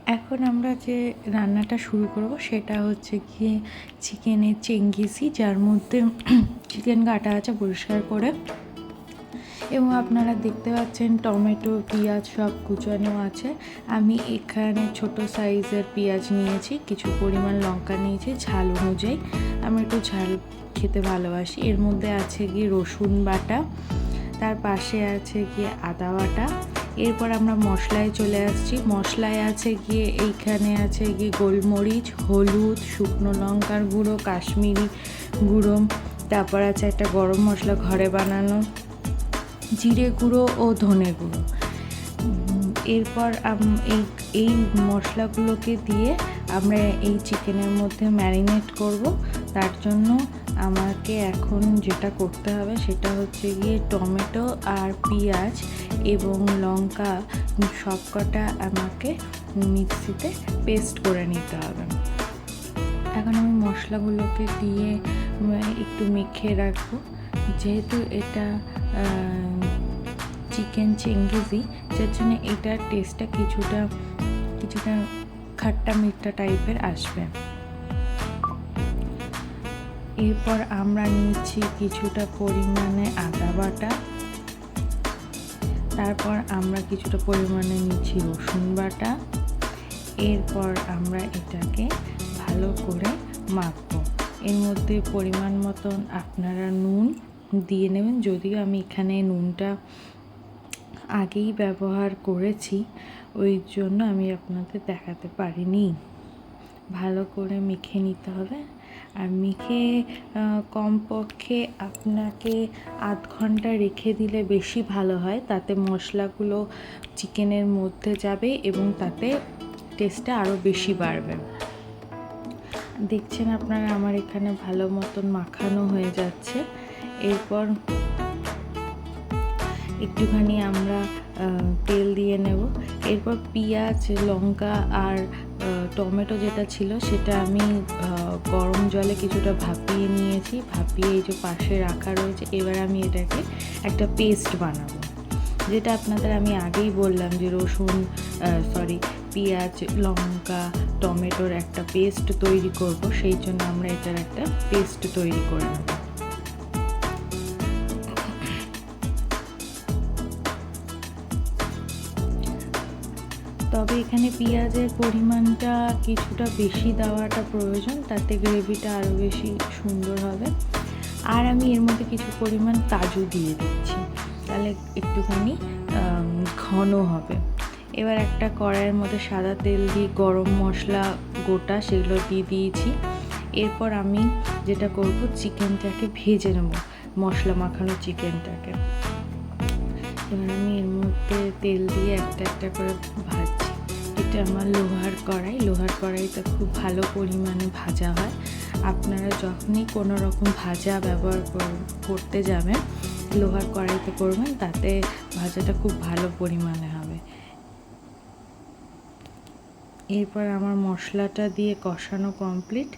এখন আমরা যে রান্নাটা শুরু করব সেটা হচ্ছে গিয়ে চিকেনের চেঙ্গিসি, যার মধ্যে চিকেন কাটা আছে পরিষ্কার করে, এবং আপনারা দেখতে পাচ্ছেন টমেটো পেঁয়াজ সব কুচানো আছে। আমি এখানে ছোট সাইজের পেঁয়াজ নিয়েছি, কিছু পরিমাণ লঙ্কা নিয়েছি ঝাল অনুযায়ী, আমি একটু ঝাল খেতে ভালোবাসি। এর মধ্যে আছে গিয়ে রসুন বাটা, তার পাশে আছে গিয়ে আদা বাটা। এরপর আমরা মশলায় চলে আসছি। মশলায় আছে গিয়ে এইখানে আছে গিয়ে গোলমরিচ, হলুদ, শুকনো লঙ্কার গুঁড়ো, কাশ্মীরি গুঁড়ো, তারপর আছে একটা গরম মশলা ঘরে বানানো, জিরে গুঁড়ো ও ধনে গুঁড়ো। এরপর এই মশলাগুলোকে দিয়ে আমরা এই চিকেনের মধ্যে ম্যারিনেট করব। তার জন্য আমাকে এখন যেটা করতে হবে সেটা হচ্ছে গিয়ে টমেটো আর পেঁয়াজ এবং লঙ্কা সবকটা আমাকে মিক্সিতে পেস্ট করে নিতে হবে। এখন আমি মশলাগুলোকে দিয়ে একটু মেখে রাখবো। যেহেতু এটা চিকেন চেঙ্গিজি, যার জন্য এটার টেস্টটা কিছুটা খাট্টা মিঠা টাইপের আসবে। এরপর আমরা নিচ্ছি কিছুটা পরিমাণে আদা বাটা, তারপর আমরা কিছুটা পরিমাণে নিচ্ছি রসুন বাটা। এরপর আমরা এটাকে ভালো করে মাখবো। এর মধ্যে পরিমাণ মতন আপনারা নুন দিয়ে নেবেন, যদিও আমি এখানে নুনটা আগেই ব্যবহার করেছি, ওই জন্য আমি আপনাদের দেখাতে পারিনি। ভালো করে মেখে নিতে হবে। আর মেখে কমপক্ষে আপনাকে আধ ঘন্টা রেখে দিলে বেশি ভালো হয়, তাতে মশলাগুলো চিকেনের মধ্যে যাবে এবং তাতে টেস্টটা আরও বেশি বাড়বে। দেখছেন আপনারা আমার এখানে ভালো মতন মাখানো হয়ে যাচ্ছে। এরপর একটুখানি আমরা তেল দিয়ে নেব। এরপর পেঁয়াজ, লঙ্কা আর টমেটো যেটা ছিল সেটা আমি গরম জলে কিছুটা ভাপিয়ে নিয়েছি। ভাপিয়ে এই যে পাশে রাখা রয়েছে। এবার আমি এটাকে একটা পেস্ট বানাবো, যেটা আপনাদের আমি আগেই বললাম যে পেঁয়াজ, লঙ্কা, টমেটোর একটা পেস্ট তৈরি করব, সেই জন্য আমরা এটার একটা পেস্ট তৈরি করে নেব। তবে এখানে পেঁয়াজের পরিমাণটা কিছুটা বেশি দেওয়াটা প্রয়োজন, তাতে গ্রেভিটা আরও বেশি সুন্দর হবে। আর আমি এর মধ্যে কিছু পরিমাণ কাজু দিয়ে দিচ্ছি, তাহলে একটুখানি ঘন হবে। এবার একটা কড়াইয়ের মধ্যে সাদা তেল দিয়ে গরম মশলা গোটা সেগুলো দিয়ে দিয়েছি। এরপর আমি যেটা করব, চিকেনটাকে ভেজে নেব, মশলা মাখানো চিকেনটাকে। এবার আমি এর মধ্যে তেল দিয়ে একটা একটা করে ভাজছি। এটা আমার লোহার কড়াইতে খুব ভালো পরিমাণে ভাজা হয়। আপনারা যখনই কোনো রকম ভাজা ব্যবহার করতে যাবেন, লোহার কড়াইতে করবেন, তাতে ভাজাটা খুব ভালো পরিমাণে হবে। এরপর আমার মশলাটা দিয়ে কষানো কমপ্লিট।